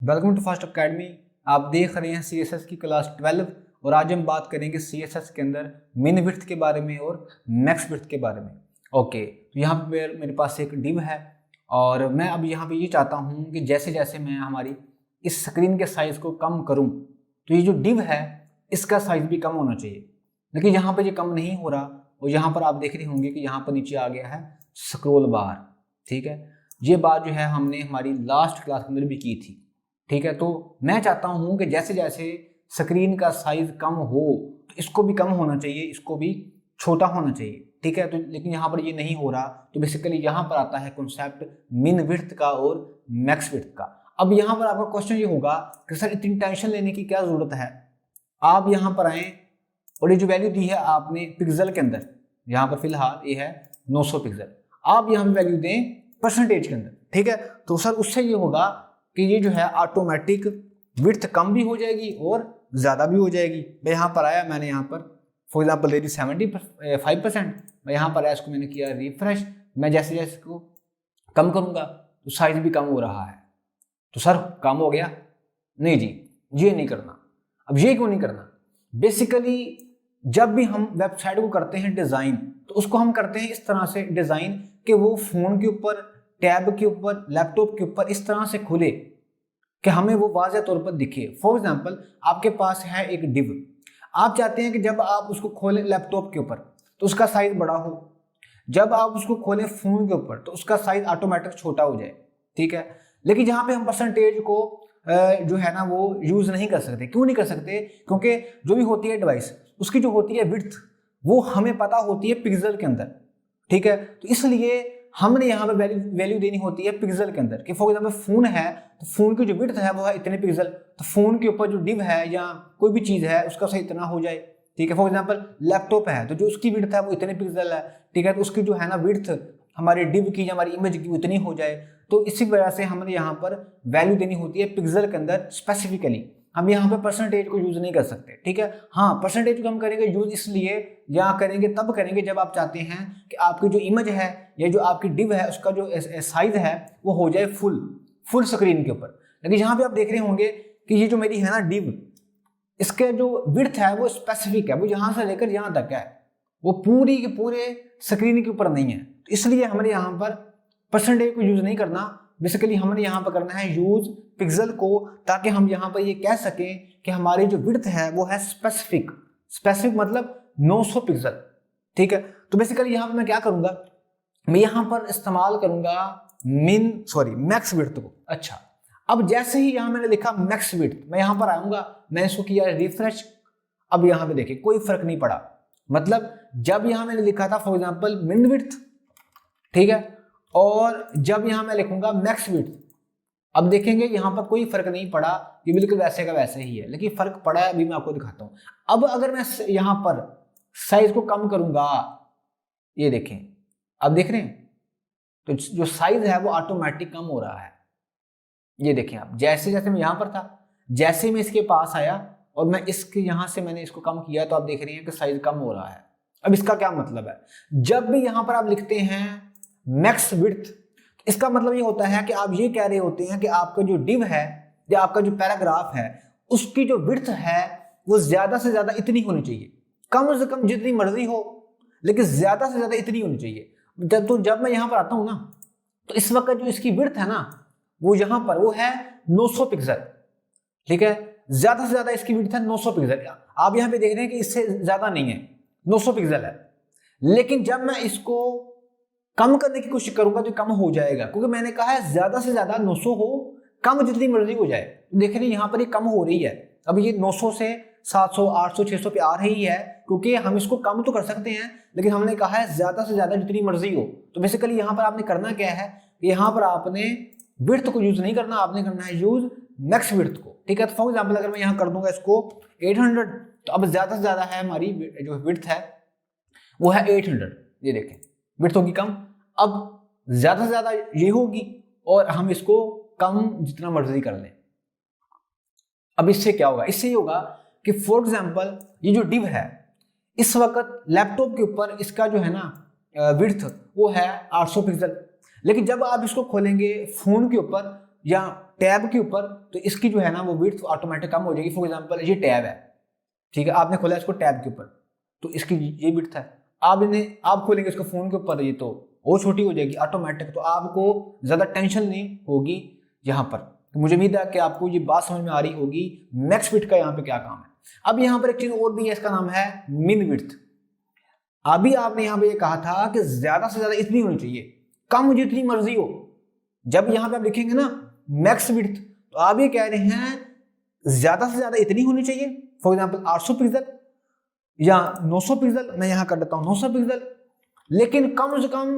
Welcome to fast academy. आप देख रहे हैं CSS की क्लास 12 और आज हम बात करेंगे CSS के अंदर मिन विड्थ के बारे में और मैक्स विड्थ के बारे में। ओके, तो यहाँ पे मेरे पास एक डिव है और मैं अब यहाँ पे ये चाहता हूँ कि जैसे जैसे मैं हमारी इस स्क्रीन के साइज़ को कम करूँ तो ये जो डिव है इसका साइज़ भी कम होना चाहिए, लेकिन यहाँ पर ये कम नहीं हो रहा। और यहाँ पर आप देख रहे होंगे कि यहाँ पर नीचे आ गया है स्क्रोल बार। ठीक है, ये बात जो है हमने हमारी लास्ट क्लास के अंदर भी की थी। ठीक है, तो मैं चाहता हूं कि जैसे जैसे स्क्रीन का साइज कम हो तो इसको भी कम होना चाहिए, इसको भी छोटा होना चाहिए। ठीक है, तो लेकिन यहाँ पर ये नहीं हो रहा, तो बेसिकली यहाँ पर आता है कॉन्सेप्ट मिन विड्थ का और मैक्स विड्थ का। अब यहाँ पर आपका क्वेश्चन ये होगा कि सर इतनी टेंशन लेने की क्या जरूरत है। आप यहाँ पर आए और ये जो वैल्यू दी है आपने पिक्सल के अंदर, यहाँ पर फिलहाल ये है 900 पिक्सल, आप यहाँ पर वैल्यू दें परसेंटेज के अंदर। ठीक है, तो सर उससे ये होगा कि ये जो है ऑटोमेटिक विड्थ कम भी हो जाएगी और ज़्यादा भी हो जाएगी। मैं यहाँ पर आया, मैंने यहाँ पर फॉर एग्जांपल दे दी 75%, मैं यहाँ पर आया, इसको मैंने किया रिफ्रेश। मैं जैसे जैसे इसको कम करूँगा तो साइज भी कम हो रहा है। तो सर कम हो गया? नहीं जी, ये नहीं करना। अब ये क्यों नहीं करना? बेसिकली जब भी हम वेबसाइट को करते हैं डिज़ाइन, तो उसको हम करते हैं इस तरह से डिज़ाइन कि वो फ़ोन के ऊपर, टैब के ऊपर, लैपटॉप के ऊपर इस तरह से खुले कि हमें वो वाज़ेह तौर पर दिखे। फॉर एग्जांपल आपके पास है एक डिव, आप चाहते हैं कि जब आप उसको खोलें लैपटॉप के ऊपर तो उसका साइज बड़ा हो, जब आप उसको खोलें फ़ोन के ऊपर तो उसका साइज ऑटोमेटिक छोटा हो जाए। ठीक है, लेकिन यहाँ पे हम परसेंटेज को जो है ना वो यूज़ नहीं कर सकते। क्यों नहीं कर सकते? क्योंकि जो भी होती है डिवाइस, उसकी जो होती है विड्थ वो हमें पता होती है पिक्सल के अंदर। ठीक है, तो इसलिए हमने यहाँ पे वैल्यू देनी होती है पिक्सल के अंदर कि फॉर एग्जांपल फोन है तो फोन की जो विड्थ है वो है इतने पिक्सल, तो फोन के ऊपर जो डिव है या कोई भी चीज़ है उसका साइज इतना हो जाए। ठीक है, फॉर एग्जांपल लैपटॉप है तो जो उसकी विड्थ है वो इतने पिक्सल है। ठीक है, तो उसकी जो है ना विड्थ हमारे डिव की या हमारी इमेज की उतनी हो जाए। तो इसी वजह से हमने यहाँ पर वैल्यू देनी होती है पिक्सल के अंदर स्पेसिफिकली। हम यहाँ पे परसेंटेज को यूज नहीं कर सकते। ठीक है, हाँ परसेंटेज को हम करेंगे यूज इसलिए या करेंगे तब करेंगे जब आप चाहते हैं कि आपकी जो इमेज है या जो आपकी डिव है उसका जो साइज है वो हो जाए फुल स्क्रीन के ऊपर। लेकिन यहाँ पे आप देख रहे होंगे कि ये जो मेरी है ना डिव, इसके जो विड्थ है वो स्पेसिफिक है, वो यहाँ से लेकर यहाँ तक है, वो पूरी के पूरे स्क्रीन के ऊपर नहीं है। तो इसलिए हमारे यहाँ पर परसेंटेज को यूज नहीं करना, बेसिकली हमने यहाँ पर करना है यूज पिक्सल को, ताकि हम यहाँ पर ये कह सकें कि हमारी जो विड्थ है वो है स्पेसिफिक मतलब 900 पिक्सल। ठीक है, तो बेसिकली यहाँ पर मैं क्या करूंगा, मैं यहाँ पर इस्तेमाल करूंगा मैक्स विड्थ को। अच्छा, अब जैसे ही यहाँ मैंने लिखा मैक्स विड्थ, मैं यहाँ पर आऊंगा, मैंने इसको किया रिफ्रेश। अब यहाँ पे देखिए कोई फर्क नहीं पड़ा, मतलब जब यहाँ मैंने लिखा था फॉर एग्जाम्पल मिन विड्थ, ठीक है, और जब यहां मैं लिखूंगा मैक्स विड्थ, अब देखेंगे यहां पर कोई फर्क नहीं पड़ा, ये बिल्कुल वैसे का वैसे ही है। लेकिन फर्क पड़ा है, अभी मैं आपको दिखाता हूं। अब अगर मैं यहां पर साइज को कम करूंगा, ये देखें, अब देख रहे हैं तो जो साइज है वो ऑटोमेटिक कम हो रहा है। ये देखें आप, जैसे जैसे मैं यहां पर था, जैसे मैं इसके पास आया और मैं इसके यहां से मैंने इसको कम किया तो आप देख रहे हैं कि साइज कम हो रहा है। अब इसका क्या मतलब है? जब भी यहां पर आप लिखते हैं मैक्स विड्थ, इसका मतलब ये होता है कि आप ये कह रहे होते हैं कि आपका जो डिव है या आपका जो पैराग्राफ है उसकी जो विड्थ है वो ज्यादा से ज्यादा इतनी होनी चाहिए, कम से कम जितनी मर्जी हो, लेकिन ज्यादा से ज्यादा इतनी होनी चाहिए। जब मैं यहां पर आता हूं ना, तो इस वक्त जो इसकी विड्थ है ना वो यहां पर वो है 900 पिक्सल। ठीक है, ज्यादा से ज्यादा इसकी विड्थ है 900 पिक्सल। आप यहां पे देख रहे हैं कि इससे ज्यादा नहीं है, 900 पिक्सल है। लेकिन जब मैं इसको कम करने की कोशिश करूंगा तो कम हो जाएगा, क्योंकि मैंने कहा है ज्यादा से ज्यादा 900 हो, कम जितनी मर्जी हो जाए। तो देख रहे हैं यहाँ पर ये कम हो रही है, अब ये 900 से 700 800 600 पे आ रही है, क्योंकि हम इसको कम तो कर सकते हैं लेकिन हमने कहा है ज्यादा से ज्यादा जितनी मर्जी हो। तो बेसिकली यहाँ पर आपने करना क्या है, यहाँ पर आपने विड्थ को यूज नहीं करना, आपने करना है यूज मैक्स विड्थ को। ठीक है, तो फॉर एग्जाम्पल अगर मैं यहाँ कर दूंगा इसको 800, तो अब ज्यादा से ज्यादा है हमारी जो विड्थ है वो है 800। ये देखें विड्थ होगी कम, अब ज्यादा से ज्यादा ये होगी और हम इसको कम जितना मर्जी कर लें। अब इससे क्या होगा? इससे ये होगा कि फॉर एग्जांपल ये जो डिव है इस वक्त लैपटॉप के ऊपर इसका जो है ना विड्थ वो है 800 पिक्सल, लेकिन जब आप इसको खोलेंगे फोन के ऊपर या टैब के ऊपर, तो इसकी जो है ना वो विड्थ ऑटोमेटिक कम हो जाएगी। फॉर एग्जांपल ये टैब है, ठीक है, आपने खोला इसको टैब के ऊपर, तो इसकी ये विड्थ है। आप खोलेंगे इसको फोन के ऊपर, ये तो और छोटी हो जाएगी ऑटोमेटिक, तो आपको ज्यादा टेंशन नहीं होगी यहाँ पर। तो मुझे उम्मीद है कि आपको ये बात समझ में आ रही होगी मैक्स विड्थ का यहाँ पे क्या काम है। अब यहाँ पर एक चीज और भी है, इसका नाम है मिन विड्थ। अभी आपने यहाँ पे ये कहा था कि ज्यादा से ज्यादा इतनी होनी चाहिए, कम जितनी मर्जी हो। जब यहाँ पे आप लिखेंगे ना मैक्स विड्थ, तो आप ये कह रहे हैं ज्यादा से ज्यादा इतनी होनी चाहिए। फॉर एग्जाम्पल 800 पिक्सल या 900 पिक्सल, मैं यहाँ कर देता हूँ 900 पिक्सल, लेकिन कम से कम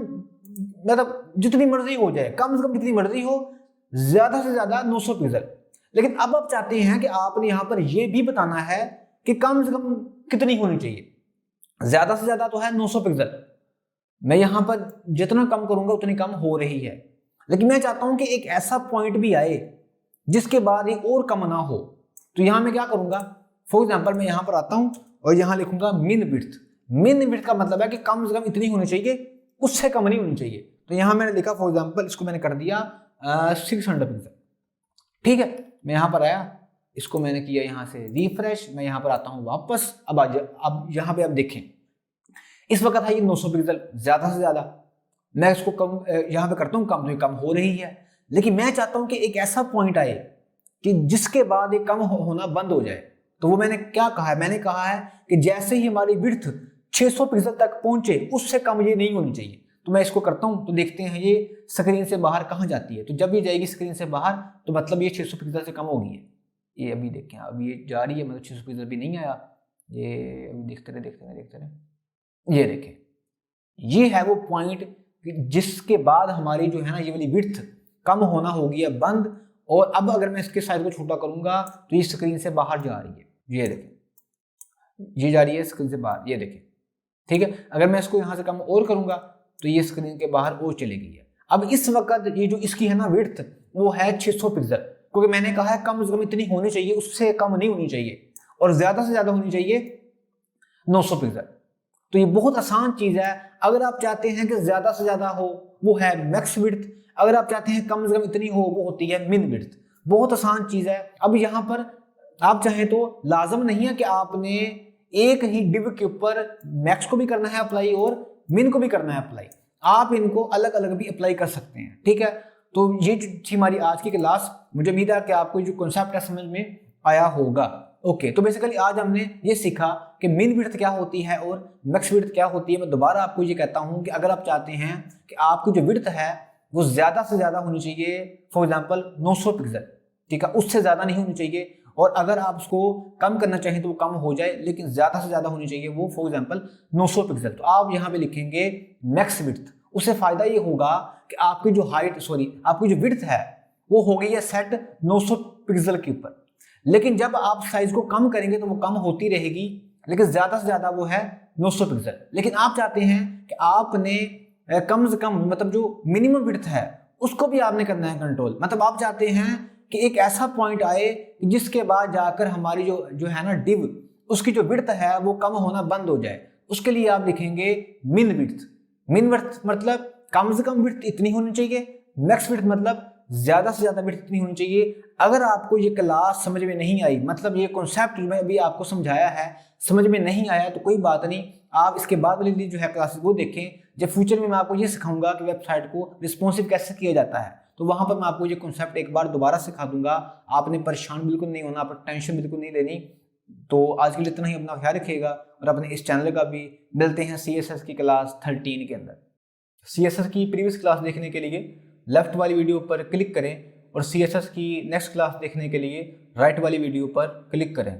मतलब जितनी मर्जी हो जाए, कम से कम जितनी मर्जी हो, ज्यादा से ज्यादा 900 पिक्सल। लेकिन अब आप चाहते हैं कि आपने यहाँ पर यह भी बताना है कि कम से कम कितनी होनी चाहिए। ज्यादा से ज्यादा तो है 900 पिक्सल, मैं यहाँ पर जितना कम करूंगा उतनी कम हो रही है, लेकिन मैं चाहता हूं कि एक ऐसा पॉइंट भी आए जिसके बाद ये और कम ना हो। तो यहां मैं क्या करूंगा, फॉर एग्जांपल मैं यहां पर आता हूं और यहां लिखूंगा मिन विड्थ। मिन विड्थ का मतलब है कि कम से कम इतनी होनी चाहिए, उससे कम नहीं होनी चाहिए। तो यहां मैंने लिखा फॉर एग्जांपल, इसको मैंने कर दिया 600 पिक्सल, ठीक है। मैं यहां पर आया, इसको मैंने किया यहां से रिफ्रेश, मैं यहां पर आता हूं वापस। अब यहां पे आप देखें, इस वक्त है ये 900 पिक्सल ज्यादा से ज्यादा, मैं इसको कम यहां पे करता हूं कम, तो ये कम हो रही है। लेकिन मैं चाहता हूं कि एक ऐसा पॉइंट आए कि जिसके बाद ये कम होना बंद हो जाए। तो वो मैंने क्या कहा है, मैंने कहा है कि जैसे ही हमारी विड्थ 600 पिक्सल तक पहुंचे, उससे कम ये नहीं होनी चाहिए। तो मैं इसको करता हूं, तो देखते हैं ये स्क्रीन से बाहर कहां जाती है। तो जब ये जाएगी स्क्रीन से बाहर, तो मतलब ये 600 पिक्सल से कम हो गई है। ये अभी देखें, अभी ये जा रही है, मतलब 600 पिक्सल भी नहीं आया। ये अभी देखते रहे, ये देखें, ये है वो पॉइंट जिसके बाद हमारी जो है ना ये वाली विड्थ कम होना होगी अब बंद। और अब अगर मैं इसके साइज को छोटा करूंगा तो ये स्क्रीन से बाहर जा रही है, ये देखें, ये जा रही है स्क्रीन से बाहर, ये देखें, ठीक है। अगर मैं इसको यहां से कम और करूंगा तो ये स्क्रीन के बाहर और चली गई है। अब इस वक्त ये जो इसकी है ना विड्थ, वो है 600 पिक्सल, क्योंकि मैंने कहा है कम से कम इतनी होनी चाहिए, उससे कम नहीं होनी चाहिए, और ज्यादा से ज्यादा होनी चाहिए 900 पिक्सल। तो ये बहुत आसान चीज है। अगर आप चाहते हैं कि ज्यादा से ज्यादा हो, वो है मैक्स विड्थ। अगर आप चाहते हैं कम से कम इतनी हो, वो होती है मिन विड्थ। बहुत आसान चीज है। अब यहाँ पर आप चाहें तो लाजम नहीं है कि आपने एक ही डिव के ऊपर मैक्स को भी करना है अप्लाई और मिन को भी करना है अप्लाई, आप इनको अलग अलग भी अप्लाई कर सकते हैं, ठीक है। तो ये थी हमारी आज की क्लास। मुझे उम्मीद है कि आपको जो कॉन्सेप्ट है समझ में आया होगा। ओके, तो बेसिकली आज हमने ये सीखा कि मिन विड्थ क्या होती है और मैक्स विड्थ क्या होती है। मैं दोबारा आपको ये कहता हूं कि अगर आप चाहते हैं कि आपकी जो विड्थ है वो ज्यादा से ज्यादा होनी चाहिए, फॉर एग्जांपल 900 पिक्सल, ठीक है, उससे ज्यादा नहीं होनी चाहिए। और अगर आप उसको कम करना चाहें तो वो कम हो जाए, लेकिन ज्यादा से ज्यादा होनी चाहिए वो फॉर एग्जांपल 900 पिक्सल। तो आप यहाँ पे लिखेंगे मैक्स विड्थ। उससे फायदा ये होगा कि आपकी जो आपकी जो विड्थ है वो हो गई है सेट 900 पिक्सल के ऊपर। लेकिन जब आप साइज को कम करेंगे तो वो कम होती रहेगी, लेकिन ज्यादा से ज्यादा वो है 900 पिक्सल। लेकिन आप चाहते हैं कि आपने कम से कम मतलब जो मिनिमम विड्थ है उसको भी आपने करना है कंट्रोल। मतलब आप चाहते हैं कि एक ऐसा पॉइंट आए जिसके बाद जाकर हमारी जो है ना डिव, उसकी जो विड्थ है वो कम होना बंद हो जाए। उसके लिए आप लिखेंगे मिन विड्थ। मिन विड्थ मतलब कम से कम विड्थ इतनी होनी चाहिए, मैक्स विड्थ मतलब ज्यादा से ज्यादा विड्थ इतनी होनी चाहिए। अगर आपको ये क्लास समझ में नहीं आई, मतलब ये कॉन्सेप्ट मैं अभी आपको समझाया है समझ में नहीं आया, तो कोई बात नहीं, आप इसके बाद वाली जो है क्लासेस वो देखें। जब फ्यूचर में मैं आपको ये सिखाऊंगा कि वेबसाइट को रिस्पॉन्सिव कैसे किया जाता है, तो वहां पर मैं आपको ये कॉन्सेप्ट एक बार दोबारा सिखा दूंगा। आपने परेशान बिल्कुल नहीं होना, आप टेंशन बिल्कुल नहीं लेनी। तो आज के लिए इतना ही, अपना ख्याल रखिएगा और अपने इस चैनल का भी। मिलते हैं CSS की क्लास 13 के अंदर। CSS की प्रीवियस क्लास देखने के लिए लेफ्ट वाली वीडियो पर क्लिक करें और CSS की नेक्स्ट क्लास देखने के लिए राइट वाली वीडियो पर क्लिक करें।